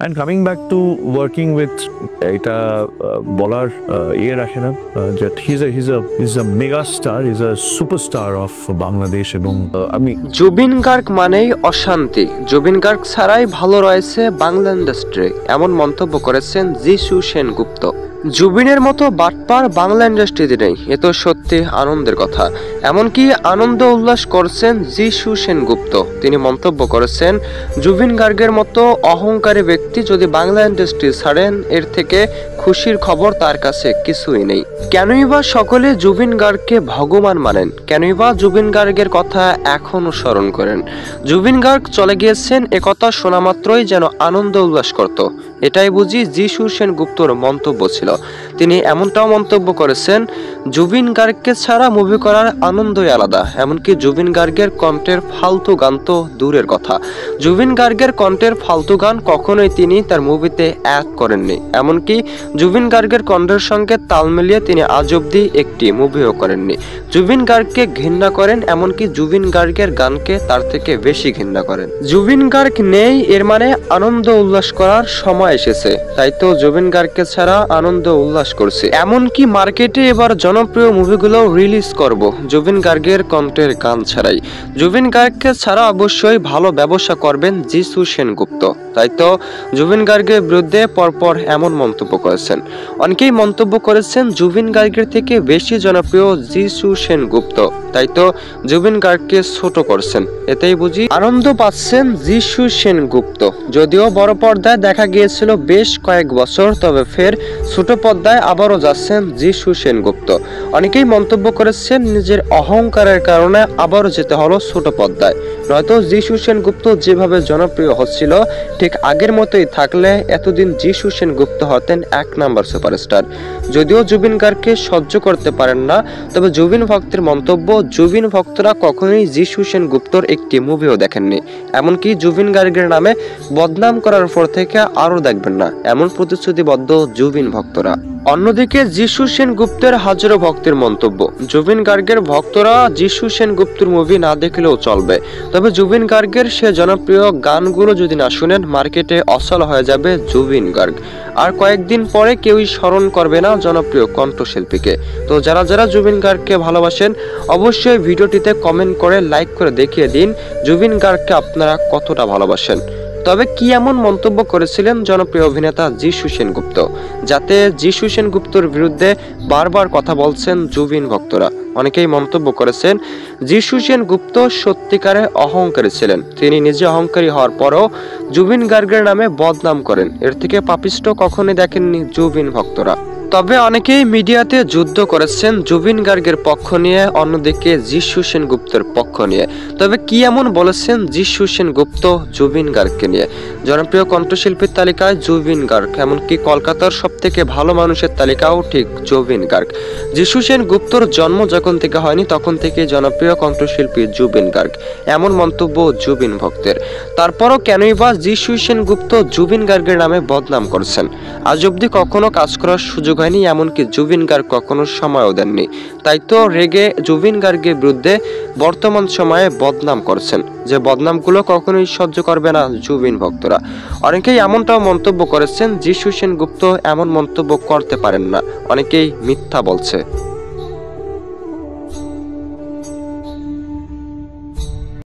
And coming back to working with এটা বলার ইয়ে রাখে না যে his a mega star, is a superstar of Bangladesh. এবং আমি জুবিন গার্গ মানেই অশান্তি, জুবিন গার্গ ছাড়াই ভালো রয়েছে বাংলা ইন্ডাস্ট্রি, এমন মন্তব্য করেছেন যিশু সেনগুপ্ত। জুবিনের মতো বাটপার বাংলা ইন্ডাস্ট্রিতে নেই, এ তো সত্যি আনন্দের কথা। এমনকি আনন্দ উল্লাস করছেন যিশু সেনগুপ্ত। তিনি মন্তব্য করেছেন, জুবিন গার্গের মতো অহংকারী ব্যক্তি যদি বাংলা ইন্ডাস্ট্রি ছাড়েন, এর থেকে খুশির খবর তার কাছে কিছুই নেই। কেনই বা সকলে জুবিন গার্গকে ভগবান মানেন? কেনই বা জুবিন গার্গের কথা এখনো স্মরণ করেন? জুবিন গার্গ চলে গিয়েছেন একথা শোনা মাত্রই যেন আনন্দ উল্লাস করত, এটাই বুঝি যিশু সেনগুপ্তর মন্তব্য ছিল। তিনি এমনটাও মন্তব্য করেছেন, জুবিন গার্গকে ছাড়া মুভি করার আনন্দই আলাদা। এমনকি জুবিন গার্গের কণ্ঠের ফালতু গান তো দূরের কথা, জুবিন গার্গের কণ্ঠের ফালতু গান কখনোই তিনি তার মুভিতে অ্যাড করেননি। এমনকি জুবিন গার্গের কণ্ঠের সঙ্গে তাল মিলিয়ে তিনি আজ অব্দি একটি মুভিও করেননি। জুবিন গার্গকে ঘৃণা করেন, এমনকি জুবিন গার্গের গানকে তার থেকে বেশি ঘৃণা করেন। জুবিন গার্গ নেই এর মানে আনন্দ উল্লাস করার সময় এসেছে, তাই তো জুবিন গার্গকে ছাড়া আনন্দ উল্লাস করছে। এমনকি মার্কেটে এবার জনপ্রিয় মুভিগুলো রিলিজ করব জুবিন গার্গের কণ্ঠের গান ছাড়াই। জুবিন গার্গকে ছাড়া অবশ্যই ভালো ব্যবসা করবেন যিশু সেনগুপ্ত, তাই তো জুবিন গার্গের বিরুদ্ধে পরপর এমন মন্তব্য করেছেন। অনেকেই মন্তব্য করেছেন জুবিন গার্গের থেকে বেশি জনপ্রিয় যিশু সেনগুপ্ত, তাই তো জুবিন গার্গকে ছোট করছেন, এতেই বুঝি আনন্দ পাচ্ছেন যিশু সেনগুপ্ত। যদিও বড় পর্দায় দেখা গিয়েছিল বেশ কয়েক বছর, তবে ফের ছোট পর্দায় আবারও যাচ্ছেন যিশু সেনগুপ্ত। অনেকেই মন্তব্য করেছেন নিজের অহংকারের কারণে আবারও যেতে হলো ছোট পর্দায়, নয়তো যিশু সেনগুপ্ত যেভাবে জনপ্রিয় হচ্ছিল ঠিক আগের মতোই থাকলে এতদিন যিশু সেনগুপ্ত হতেন এক নাম্বার সুপারস্টার। যদিও জুবিন গার্গকে সহ্য করতে পারেন না, তবে জুবিন ভক্তের মন্তব্য, জুবিন ভক্তরা কখনোই যিশু সেনগুপ্তর একটি মুভিও দেখেননি, এমনকি জুবিন গার্গের নামে বদনাম করার পর থেকে আরও দেখবেন না, এমন প্রতিশ্রুতিবদ্ধ জুবিন ভক্তরা। অন্যদিকে যিশু সেনগুপ্তের হাজারো ভক্তের মন্তব্য, জুবিন গার্গের ভক্তরা যিশু সেনগুপ্তের মুভি না দেখলেও চলবে, তবে জুবিন গার্গের সে জনপ্রিয় গানগুলো যদি না শুনেন মার্কেটে অচল হয়ে যাবে জুবিন গার্গ। আর কয়েকদিন পরে কেউই স্মরণ করবে না জনপ্রিয় কণ্ঠশিল্পীকে। তো যারা যারা জুবিন গার্গকে ভালোবাসেন অবশ্যই ভিডিওটিতে কমেন্ট করে লাইক করে দেখিয়ে দিন জুবিন গার্গকে আপনারা কতটা ভালোবাসেন। তবে কি এমন মন্তব্য করেছিলেন জনপ্রিয় অভিনেতা যিশু সেনগুপ্ত, যাতে যিশু সেনগুপ্তর বিরুদ্ধে বারবার কথা বলছেন জুবিন ভক্তরা? অনেকেই মন্তব্য করেছেন, যিশু সেনগুপ্ত সত্যিকারে অহংকারী ছিলেন। তিনি নিজে অহংকারী হওয়ার পরও জুবিন গার্গের নামে বদনাম করেন, এর থেকে পাপিষ্ট কখনোই দেখেননি জুবিন ভক্তরা। তবে অনেকেই মিডিয়াতে যুদ্ধ করেছেন জুবিন গার্গের পক্ষ নিয়ে, অন্যদিকে যিশু সেনগুপ্তের পক্ষ নিয়ে। তবে কি এমন বলেছেন যিশু সেনগুপ্ত জুবিন গার্গকে নিয়ে? জনপ্রিয় কণ্ঠশিল্পীর তালিকায় জুবিন গার্গ, এমনকি কলকাতার সবথেকে ভালো মানুষের তালিকাও ঠিক জুবিন গার্গ। যিশু সেনগুপ্তর জন্ম যখন থেকে হয়নি তখন থেকে জনপ্রিয় কণ্ঠশিল্পী জুবিন গার্গ, এমন মন্তব্য জুবিন ভক্তের। তারপরও কেনই বা যিশু সেনগুপ্ত জুবিন গার্গের নামে বদনাম করছেন? আজ অব্দি কখনো কাজ করার সুযোগ হয়নি, এমনকি জুবিন গার্গ কখনো সময়ও দেননি, তাই তো রেগে জুবিন গার্গের বিরুদ্ধে বর্তমান সময়ে বদনাম করছেন, যে বদনামগুলো কখনোই সহ্য করবে না জুবিন ভক্তরা। অনেকেই এমনটাও মন্তব্য করেছেন যিশু সেনগুপ্ত এমন মন্তব্য করতে পারেন না, অনেকেই মিথ্যা বলছে।